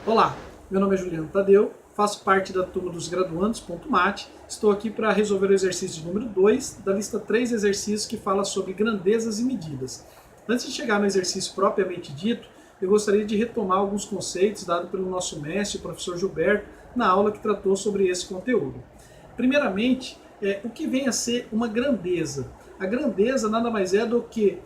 Olá, meu nome é Juliano Tadeu, faço parte da turma dos graduandos.mat. Estou aqui para resolver o exercício de número 2 da lista 3 exercícios que fala sobre grandezas e medidas. Antes de chegar no exercício propriamente dito, eu gostaria de retomar alguns conceitos dados pelo nosso mestre, o professor Gilberto, na aula que tratou sobre esse conteúdo. Primeiramente, o que vem a ser uma grandeza? A grandeza nada mais é do que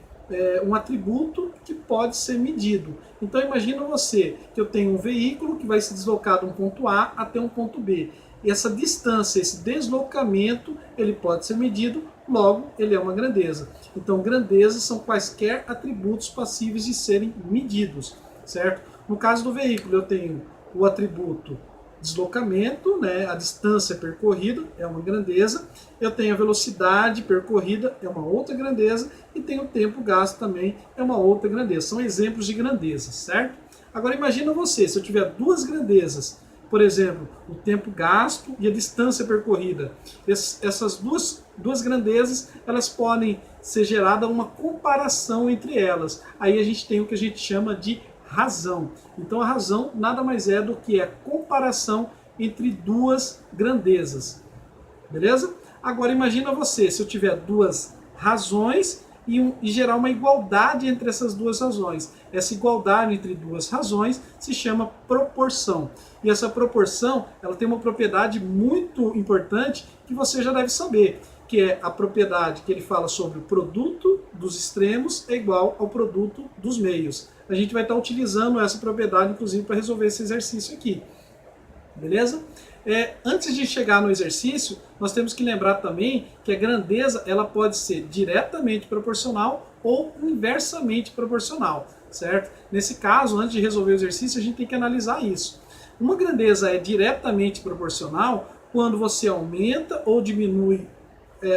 um atributo que pode ser medido. Então imagina você que eu tenho um veículo que vai se deslocar de um ponto A até um ponto B. E essa distância, esse deslocamento, ele pode ser medido, logo ele é uma grandeza. Então grandezas são quaisquer atributos passíveis de serem medidos, certo? No caso do veículo eu tenho o atributo deslocamento, né, a distância percorrida é uma grandeza, eu tenho a velocidade percorrida, é uma outra grandeza, e tenho o tempo gasto também, é uma outra grandeza. São exemplos de grandezas, certo? Agora imagina você, se eu tiver duas grandezas, por exemplo, o tempo gasto e a distância percorrida. Essas duas grandezas, elas podem ser gerada uma comparação entre elas. Aí a gente tem o que a gente chama de razão. Então a razão nada mais é do que a comparação entre duas grandezas. Beleza? Agora imagina você, se eu tiver duas razões e gerar uma igualdade entre essas duas razões. Essa igualdade entre duas razões se chama proporção. E essa proporção, ela tem uma propriedade muito importante que você já deve saber, que é a propriedade que ele fala sobre o produto dos extremos é igual ao produto dos meios. A gente vai estar utilizando essa propriedade, inclusive, para resolver esse exercício aqui. Beleza? Antes de chegar no exercício, nós temos que lembrar também que a grandeza ela pode ser diretamente proporcional ou inversamente proporcional, certo? Nesse caso, antes de resolver o exercício, a gente tem que analisar isso. Uma grandeza é diretamente proporcional quando você aumenta ou diminui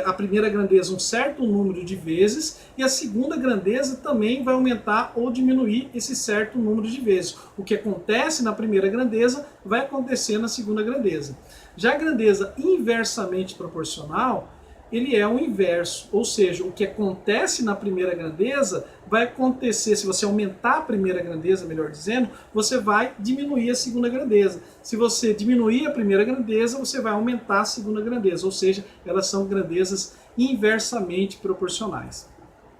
a primeira grandeza um certo número de vezes e a segunda grandeza também vai aumentar ou diminuir esse certo número de vezes. O que acontece na primeira grandeza vai acontecer na segunda grandeza. Já a grandeza inversamente proporcional, ele é o inverso, ou seja, o que acontece na primeira grandeza vai acontecer, se você aumentar a primeira grandeza, melhor dizendo, você vai diminuir a segunda grandeza. Se você diminuir a primeira grandeza, você vai aumentar a segunda grandeza, ou seja, elas são grandezas inversamente proporcionais.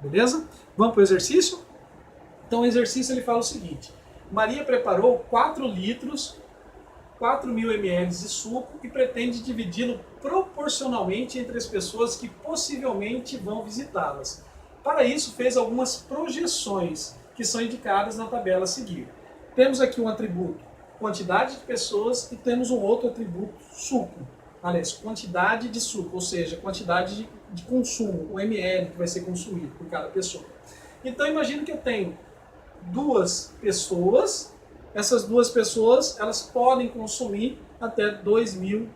Beleza? Vamos para o exercício? Então o exercício ele fala o seguinte: Maria preparou 4 litros 4.000 ml de suco e pretende dividi-lo proporcionalmente entre as pessoas que possivelmente vão visitá-las. Para isso, fez algumas projeções que são indicadas na tabela a seguir. Temos aqui um atributo quantidade de pessoas e temos um outro atributo suco. Aliás, quantidade de suco, ou seja, quantidade de consumo, o ml que vai ser consumido por cada pessoa. Então imagine que eu tenho duas pessoas. Essas duas pessoas elas podem consumir até 2.000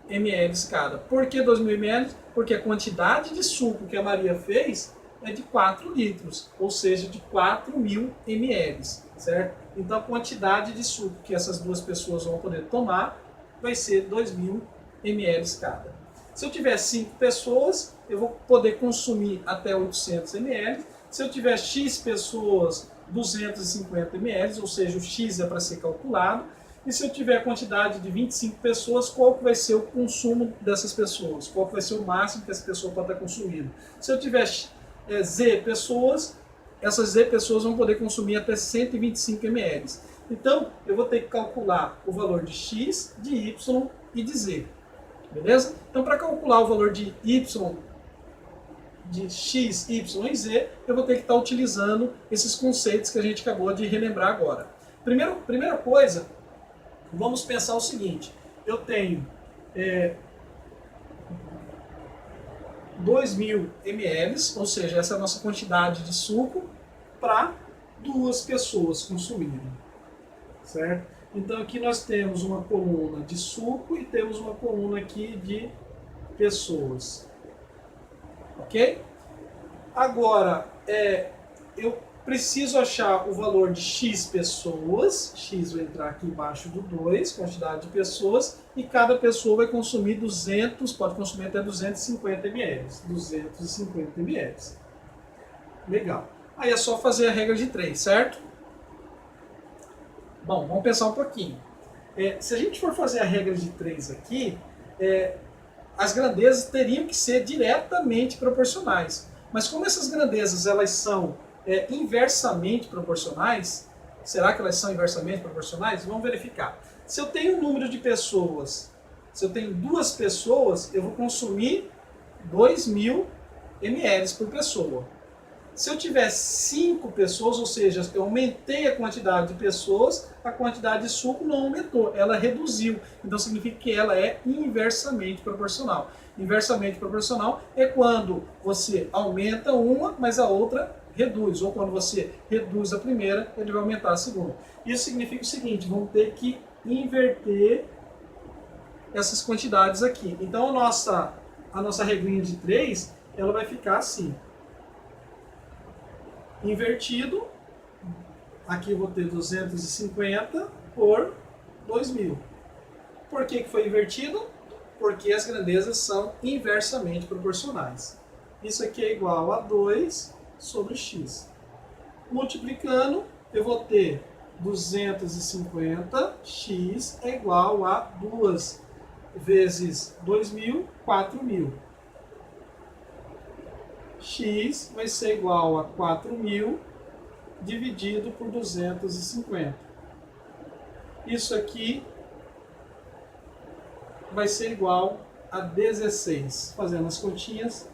ml cada. Por que 2.000 ml? Porque a quantidade de suco que a Maria fez é de 4 litros, ou seja, de 4.000 ml, certo? Então a quantidade de suco que essas duas pessoas vão poder tomar vai ser 2.000 ml cada. Se eu tiver 5 pessoas, eu vou poder consumir até 800 ml. Se eu tiver X pessoas, 250 ml, ou seja, o X é para ser calculado. E se eu tiver a quantidade de 25 pessoas, qual que vai ser o consumo dessas pessoas? Qual que vai ser o máximo que essa pessoa pode estar consumindo? Se eu tiver Z pessoas, essas Z pessoas vão poder consumir até 125 ml. Então, eu vou ter que calcular o valor de X, de Y e de Z. Beleza? Então, para calcular o valor de Y, de X, Y e Z, eu vou ter que estar utilizando esses conceitos que a gente acabou de relembrar agora. Primeira coisa, vamos pensar o seguinte: eu tenho 2.000 ml, ou seja, essa é a nossa quantidade de suco para duas pessoas consumirem, certo? Então aqui nós temos uma coluna de suco e temos uma coluna aqui de pessoas. Ok? Agora, eu preciso achar o valor de X pessoas. X vai entrar aqui embaixo do 2, quantidade de pessoas. E cada pessoa vai consumir 200, pode consumir até 250 ml. 250 ml. Legal. Aí é só fazer a regra de 3, certo? Bom, vamos pensar um pouquinho. Se a gente for fazer a regra de 3 aqui, as grandezas teriam que ser diretamente proporcionais. Mas como essas grandezas elas são inversamente proporcionais, será que elas são inversamente proporcionais? Vamos verificar. Se eu tenho um número de pessoas, se eu tenho 2 pessoas, eu vou consumir 2.000 ml por pessoa. Se eu tiver 5 pessoas, ou seja, eu aumentei a quantidade de pessoas, a quantidade de suco não aumentou, ela reduziu. Então significa que ela é inversamente proporcional. Inversamente proporcional é quando você aumenta uma, mas a outra reduz. Ou quando você reduz a primeira, ele vai aumentar a segunda. Isso significa o seguinte, vamos ter que inverter essas quantidades aqui. Então a nossa regrinha de 3, ela vai ficar assim. Invertido, aqui eu vou ter 250 por 2.000. Por que foi invertido? Porque as grandezas são inversamente proporcionais. Isso aqui é igual a 2 sobre x. Multiplicando, eu vou ter 250, x é igual a 2 vezes 2.000, 4.000. X vai ser igual a 4.000 dividido por 250. Isso aqui vai ser igual a 16. Fazendo as continhas,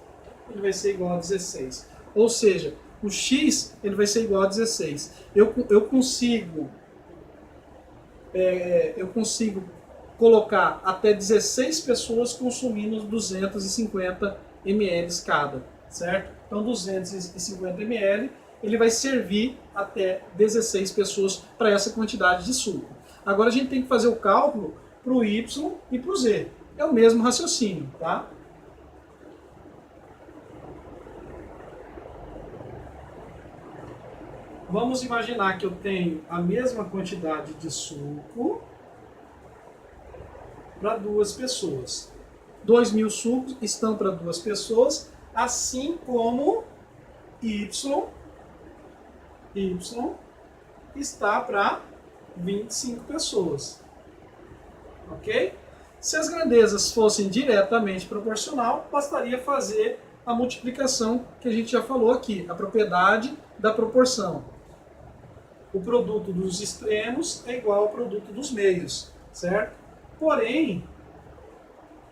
ele vai ser igual a 16. Ou seja, o x ele vai ser igual a 16. Eu consigo colocar até 16 pessoas consumindo 250 ml cada, certo? Então 250 ml ele vai servir até 16 pessoas para essa quantidade de suco. Agora a gente tem que fazer o cálculo para o Y e para o Z. É o mesmo raciocínio, tá? Vamos imaginar que eu tenho a mesma quantidade de suco para 2 pessoas. 2.000 sucos estão para 2 pessoas, assim como Y está para 25 pessoas. Ok? Se as grandezas fossem diretamente proporcional, bastaria fazer a multiplicação que a gente já falou aqui, a propriedade da proporção. O produto dos extremos é igual ao produto dos meios, certo? Porém,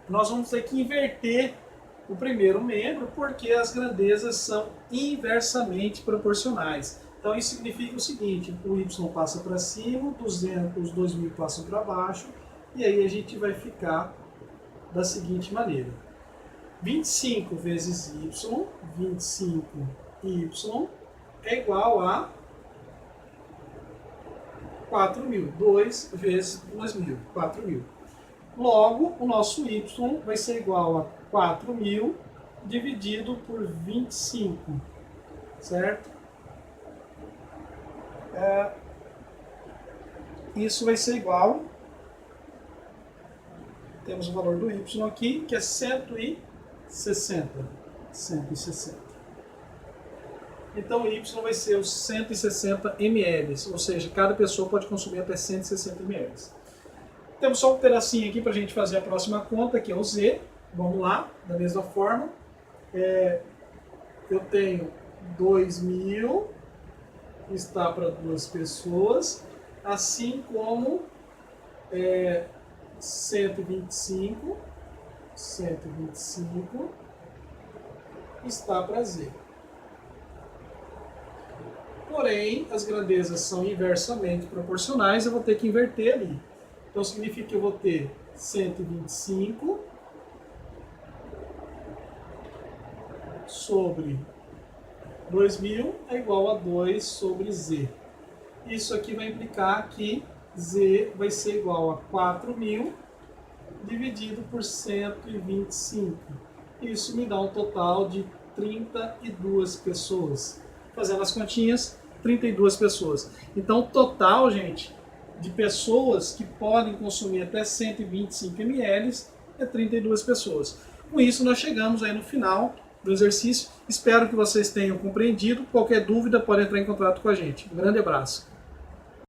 nós vamos ter que inverter o primeiro membro porque as grandezas são inversamente proporcionais. Então isso significa o seguinte, o y passa para cima, os 2.000 passam para baixo, e aí a gente vai ficar da seguinte maneira. 25 vezes y, 25y, é igual a 4.000. 2 vezes 2.000, 4.000. Logo, o nosso y vai ser igual a 4.000 dividido por 25, certo? Isso vai ser igual, temos o valor do y aqui, que é 160. Então o y vai ser os 160 ml, ou seja, cada pessoa pode consumir até 160 ml. Temos só um pedacinho aqui para a gente fazer a próxima conta, que é o z. Vamos lá, da mesma forma. Eu tenho 2.000, está para 2 pessoas, assim como 125 está para z. Porém, as grandezas são inversamente proporcionais, eu vou ter que inverter ali. Então significa que eu vou ter 125 sobre 2.000 é igual a 2 sobre z. Isso aqui vai implicar que z vai ser igual a 4.000 dividido por 125. Isso me dá um total de 32 pessoas. Fazendo as continhas, 32 pessoas. Então, o total, gente, de pessoas que podem consumir até 125 ml é 32 pessoas. Com isso, nós chegamos aí no final do exercício. Espero que vocês tenham compreendido. Qualquer dúvida, pode entrar em contato com a gente. Um grande abraço.